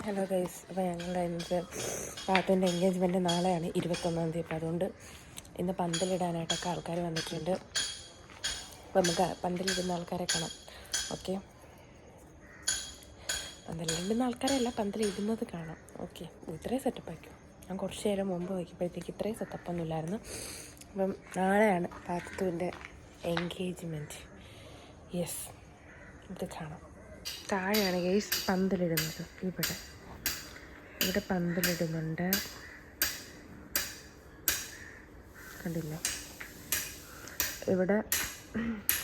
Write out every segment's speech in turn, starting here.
Hello guys, അപ്പോൾ ഞങ്ങളുടെ ഇന്നത്തെ പാത്തുവിൻ്റെ എൻഗേജ്മെൻറ്റ് നാളെയാണ് 21-ാം തീയതി. അപ്പോൾ അതുകൊണ്ട് ഇന്ന് പന്തലിടാനായിട്ടൊക്കെ ആൾക്കാർ വന്നിട്ടുണ്ട്. അപ്പോൾ നമുക്ക് പന്തലിടുന്ന ആൾക്കാരെ കാണാം. ഓക്കെ, പന്തലിടുന്ന ആൾക്കാരല്ല, പന്തലിടുന്നത് കാണാം. ഓക്കെ, ഇത്രയും സെറ്റപ്പായിരിക്കും. ഞാൻ കുറച്ച് നേരം മുമ്പ് നോക്കിയപ്പോഴത്തേക്ക് ഇത്രയും സെറ്റപ്പൊന്നും ഇല്ലായിരുന്നു. അപ്പം നാളെയാണ് പാത്തുവിൻ്റെ എൻഗേജ്മെൻറ്റ്. യെസ്, ഇത് കാണാം. താഴെയാണ് ഗൈസ് പന്തലിടുന്നത്. ഇവിടെ പന്തലിടുന്നുണ്ട്, കണ്ടില്ലേ? ഇവിടെ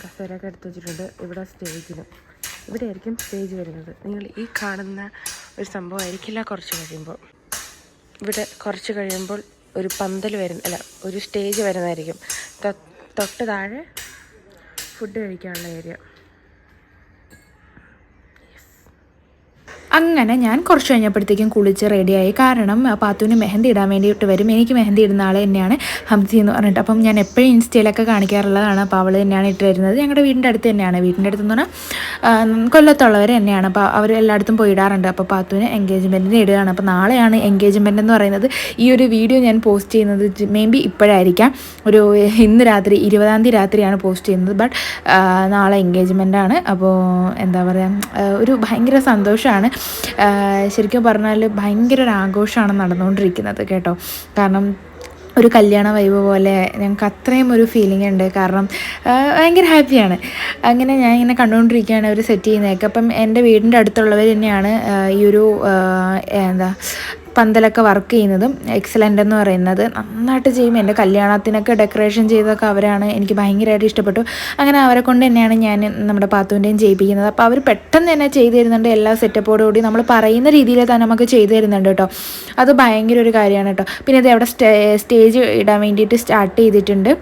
കസേരയൊക്കെ എടുത്ത് വെച്ചിട്ടുണ്ട്. ഇവിടെ സ്റ്റേജിലും ഇവിടെ ആയിരിക്കും സ്റ്റേജ് വരുന്നത്. നിങ്ങൾ ഈ കാണുന്ന ഒരു സംഭവമായിരിക്കില്ല കുറച്ച് കഴിയുമ്പോൾ ഒരു പന്തൽ ഒരു സ്റ്റേജ് വരുന്നതായിരിക്കും. തൊട്ട് താഴെ ഫുഡ് കഴിക്കാനുള്ള ഏരിയ. അങ്ങനെ ഞാൻ കുറച്ച് കഴിഞ്ഞപ്പോഴത്തേക്കും കുളിച്ച് റെഡിയായി. കാരണം പാത്തുവിന് മെഹന്തി ഇടാൻ വേണ്ടിയിട്ട് വരും. എനിക്ക് മെഹന്തി ഇടുന്ന ആൾ തന്നെയാണ് ഹംസി എന്ന് പറഞ്ഞിട്ട്. അപ്പം ഞാൻ എപ്പോഴും ഇൻസ്റ്റയിലൊക്കെ കാണിക്കാറുള്ളതാണ്. അപ്പോൾ അവൾ തന്നെയാണ് ഇട്ട് വരുന്നത്. ഞങ്ങളുടെ വീടിൻ്റെ അടുത്ത് തന്നെയാണ്. വീടിൻ്റെ അടുത്തെന്ന് പറഞ്ഞാൽ കൊല്ലത്തുള്ളവർ തന്നെയാണ്. അപ്പോൾ അവർ എല്ലായിടത്തും പോയി ഇടാറുണ്ട്. അപ്പോൾ പാത്തുവിന് എൻഗേജ്മെൻറ്റിന് ഇടുകയാണ്. അപ്പോൾ നാളെയാണ് എൻഗേജ്മെൻറ്റ് എന്ന് പറയുന്നത്. ഈ ഒരു വീഡിയോ ഞാൻ പോസ്റ്റ് ചെയ്യുന്നത് മേ ബി ഇപ്പോഴായിരിക്കാം. ഇന്ന് രാത്രി 20-ാം തീയതി രാത്രിയാണ് പോസ്റ്റ് ചെയ്യുന്നത്. ബട്ട് നാളെ എൻഗേജ്മെൻറ്റാണ്. അപ്പോൾ എന്താ പറയുക, ഒരു ഭയങ്കര സന്തോഷമാണ്. ശരിക്കും പറഞ്ഞാൽ ഭയങ്കര ഒരു ആഘോഷമാണ് നടന്നുകൊണ്ടിരിക്കുന്നത് കേട്ടോ. കാരണം ഒരു കല്യാണ വൈബ് പോലെ ഞങ്ങൾക്ക് അത്രയും ഒരു ഫീലിംഗ് ഉണ്ട്. കാരണം ഭയങ്കര ഹാപ്പിയാണ്. അങ്ങനെ ഞാൻ ഇങ്ങനെ കണ്ടുകൊണ്ടിരിക്കുകയാണ് അവർ സെറ്റ് ചെയ്യുന്നതൊക്കെ. അപ്പം എൻ്റെ വീടിൻ്റെ അടുത്തുള്ളവർ തന്നെയാണ് ഈ ഒരു പന്തലൊക്കെ വർക്ക് ചെയ്യുന്നതും. എക്സലൻ്റ് എന്ന് പറയുന്നത് നന്നായിട്ട് ചെയ്യും. എൻ്റെ കല്യാണത്തിനൊക്കെ ഡെക്കറേഷൻ ചെയ്തൊക്കെ അവരാണ്. എനിക്ക് ഭയങ്കരമായിട്ട് ഇഷ്ടപ്പെട്ടു. അങ്ങനെ അവരെ കൊണ്ട് തന്നെയാണ് ഞാൻ നമ്മുടെ പാത്തുവിൻ്റെയും ചെയ്യിപ്പിക്കുന്നത്. അപ്പോൾ അവർ പെട്ടെന്ന് തന്നെ ചെയ്തു തരുന്നുണ്ട്. എല്ലാ സെറ്റപ്പോടുകൂടി നമ്മൾ പറയുന്ന രീതിയിൽ തന്നെ നമുക്ക് ചെയ്തു തരുന്നുണ്ട് കേട്ടോ. അത് ഭയങ്കര ഒരു കാര്യമാണ് കേട്ടോ. പിന്നെ ഇത് അവിടെ സ്റ്റേജ് ഇടാൻ വേണ്ടിയിട്ട് സ്റ്റാർട്ട് ചെയ്തിട്ടുണ്ട്.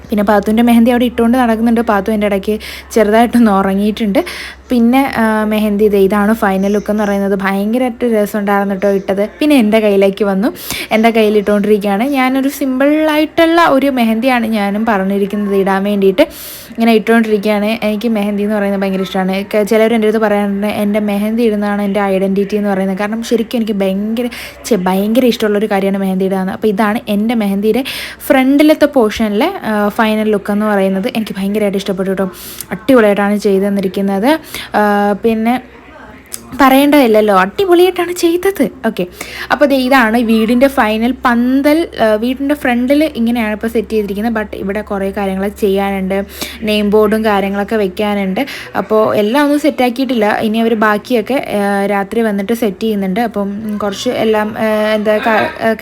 പിന്നെ പാത്തുവിൻ്റെ മെഹന്തി അവിടെ ഇട്ടുകൊണ്ട് നടക്കുന്നുണ്ട്. പാത്തു എൻ്റെ ഇടയ്ക്ക് ചെറുതായിട്ടൊന്ന് ഉറങ്ങിയിട്ടുണ്ട്. പിന്നെ മെഹന്തി ഇതാണ് ഫൈനൽ ലുക്ക് എന്ന് പറയുന്നത്. ഭയങ്കരമായിട്ട് രസമുണ്ടായിരുന്നു കേട്ടോ ഇട്ടത്. പിന്നെ എൻ്റെ കയ്യിലേക്ക് വന്നു. എൻ്റെ കയ്യിൽ ഇട്ടുകൊണ്ടിരിക്കുകയാണ്. ഞാനൊരു സിമ്പിളായിട്ടുള്ള ഒരു മെഹന്തിയാണ് ഞാനും പറഞ്ഞിരിക്കുന്നത് ഇടാൻ വേണ്ടിയിട്ട്. ഇങ്ങനെ ഇട്ടുകൊണ്ടിരിക്കുകയാണ്. എനിക്ക് മെഹന്തി എന്ന് പറയുന്നത് ഭയങ്കര ഇഷ്ടമാണ്. ചിലർ എൻ്റെ അടുത്ത് പറയാറുണ്ട് എൻ്റെ മെഹന്തി ഇടുന്നതാണ് എൻ്റെ ഐഡൻറ്റിറ്റി എന്ന് പറയുന്നത്. കാരണം ശരിക്കും എനിക്ക് ഭയങ്കര ഇഷ്ടമുള്ളൊരു കാര്യമാണ് മെഹന്തി ഇടുക. അപ്പോൾ ഇതാണ് എൻ്റെ മെഹന്തിയുടെ ഫ്രണ്ടിലത്തെ പോർഷനിലെ ഫൈനൽ ലുക്ക് എന്ന് പറയുന്നത്. എനിക്ക് ഭയങ്കരമായിട്ട് ഇഷ്ടപ്പെട്ടു കേട്ടോ. അടിപൊളിയായിട്ടാണ് ചെയ്തു തന്നിരിക്കുന്നത്. പിന്നെ പറയേണ്ടതില്ലല്ലോ, അടിപൊളിയായിട്ടാണ് ചെയ്തത്. ഓക്കെ, അപ്പോൾ ഇതാണ് വീടിൻ്റെ ഫൈനൽ പന്തൽ. വീടിൻ്റെ ഫ്രണ്ടിൽ ഇങ്ങനെയാണ് ഇപ്പോൾ സെറ്റ് ചെയ്തിരിക്കുന്നത്. ബട്ട് ഇവിടെ കുറേ കാര്യങ്ങൾ ചെയ്യാനുണ്ട്. നെയിം ബോർഡും കാര്യങ്ങളൊക്കെ വെക്കാനുണ്ട്. അപ്പോൾ എല്ലാം ഒന്നും സെറ്റാക്കിയിട്ടില്ല. ഇനി അവർ ബാക്കിയൊക്കെ രാത്രി വന്നിട്ട് സെറ്റ് ചെയ്യുന്നുണ്ട്. അപ്പം കുറച്ച് എല്ലാം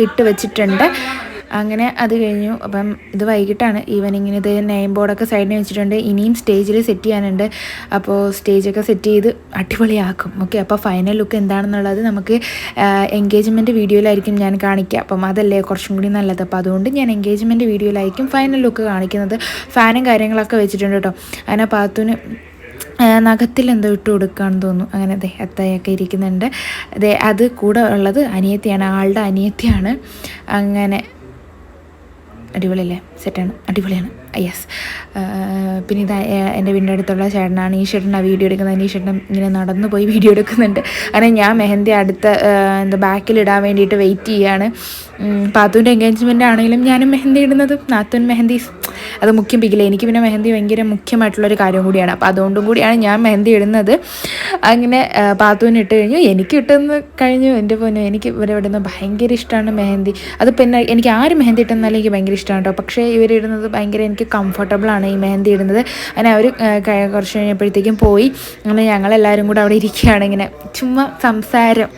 ഇട്ട് വെച്ചിട്ടുണ്ട്. അങ്ങനെ അത് കഴിഞ്ഞു. അപ്പം ഇത് വൈകിട്ടാണ് ഈവനിങ്ങിന്. ഇത് നെയിം ബോർഡൊക്കെ സൈഡിൽ വെച്ചിട്ടുണ്ട്. ഇനിയും സ്റ്റേജിൽ സെറ്റ് ചെയ്യാനുണ്ട്. അപ്പോൾ സ്റ്റേജൊക്കെ സെറ്റ് ചെയ്ത് അടിപൊളിയാക്കും. ഓക്കെ, അപ്പോൾ ഫൈനൽ ലുക്ക് എന്താണെന്നുള്ളത് നമുക്ക് എൻഗേജ്മെൻറ്റ് വീഡിയോയിലായിരിക്കും ഞാൻ കാണിക്കുക. അപ്പം അതല്ലേ കുറച്ചും കൂടി നല്ലത്. അപ്പോൾ അതുകൊണ്ട് ഞാൻ എൻഗേജ്മെൻറ്റ് വീഡിയോയിലായിരിക്കും ഫൈനൽ ലുക്ക് കാണിക്കുന്നത്. ഫാനും കാര്യങ്ങളൊക്കെ വെച്ചിട്ടുണ്ട് കേട്ടോ. അങ്ങനെ പാത്തുവിന് നഖത്തിൽ എന്തോ ഇട്ട് കൊടുക്കുകയാണെന്ന് തോന്നുന്നു. അങ്ങനെ അത്തയൊക്കെ ഇരിക്കുന്നുണ്ട്. അത് കൂടെ ഉള്ളത് അനിയത്തിയാണ്, ആളുടെ അനിയത്തിയാണ്. അങ്ങനെ അടിപൊളിയല്ലേ? സെറ്റാണ്, അടിപൊളിയാണ്. യെസ്. പിന്നെ എൻ്റെ വീടിൻ്റെ അടുത്തുള്ള ചേട്ടനാണ്. ഈ ചേട്ടൻ വീഡിയോ എടുക്കുന്നത്. ഈ ചേട്ടൻ ഇങ്ങനെ നടന്നു പോയി വീഡിയോ എടുക്കുന്നുണ്ട്. അങ്ങനെ ഞാൻ മെഹന്തി ബാക്കിലിടാൻ വേണ്ടിയിട്ട് വെയിറ്റ് ചെയ്യുകയാണ്. പാത്തുവിൻ്റെ എൻഗേജ്മെൻ്റ് ആണെങ്കിലും ഞാനും മെഹന്തി ഇടുന്നത്. നാത്തുൻ മെഹന്തി അത് മുഖ്യം പിക്കില്ല. എനിക്ക് പിന്നെ മെഹന്തി ഭയങ്കര മുഖ്യമായിട്ടുള്ളൊരു കാര്യം കൂടിയാണ്. അപ്പോൾ അതുകൊണ്ടും കൂടിയാണ് ഞാൻ മെഹന്തി ഇടുന്നത്. അങ്ങനെ പാത്തുവിന് ഇട്ട് കഴിഞ്ഞു, എനിക്ക് ഇട്ടെന്ന് കഴിഞ്ഞു. എൻ്റെ പൊന്നു, എനിക്ക് ഇടുന്നത് ഭയങ്കര ഇഷ്ടമാണ് മെഹന്തി. അത് പിന്നെ എനിക്ക് ആര് മെഹന്തി ഇട്ടെന്നാലും എനിക്ക് ഭയങ്കര ഇഷ്ടമാണ് കേട്ടോ. പക്ഷേ ഇവരിടുന്നത് ഭയങ്കര എനിക്ക് കംഫർട്ടബിളാണ് ഈ മെഹന്തി ഇടുന്നത്. അങ്ങനെ അവർ കുറച്ച് കഴിഞ്ഞപ്പോഴത്തേക്കും പോയി. അങ്ങനെ ഞങ്ങളെല്ലാവരും കൂടെ അവിടെ ഇരിക്കുകയാണ്. ഇങ്ങനെ ചുമ്മാ സംസാരം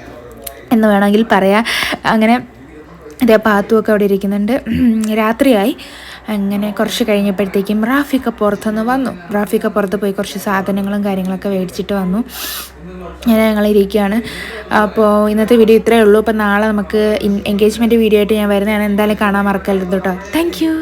എന്ന് വേണമെങ്കിൽ പറയാം. അങ്ങനെ പാത്തുമൊക്കെ അവിടെ ഇരിക്കുന്നുണ്ട്. രാത്രിയായി. അങ്ങനെ കുറച്ച് കഴിഞ്ഞപ്പോഴത്തേക്കും റാഫിക്ക പുറത്തുനിന്ന് വന്നു. റാഫിക്ക പുറത്ത് പോയി കുറച്ച് സാധനങ്ങളും കാര്യങ്ങളൊക്കെ മേടിച്ചിട്ട് വന്നു. അങ്ങനെ ഞങ്ങളിരിക്കുകയാണ്. അപ്പോൾ ഇന്നത്തെ വീഡിയോ ഇത്രയേ ഉള്ളൂ. അപ്പോൾ നാളെ നമുക്ക് എൻഗേജ്മെൻറ്റ് വീഡിയോ ആയിട്ട് ഞാൻ വരുന്നതാണ്. എന്തായാലും കാണാൻ മറക്കരുത് കേട്ടോ. Thank you.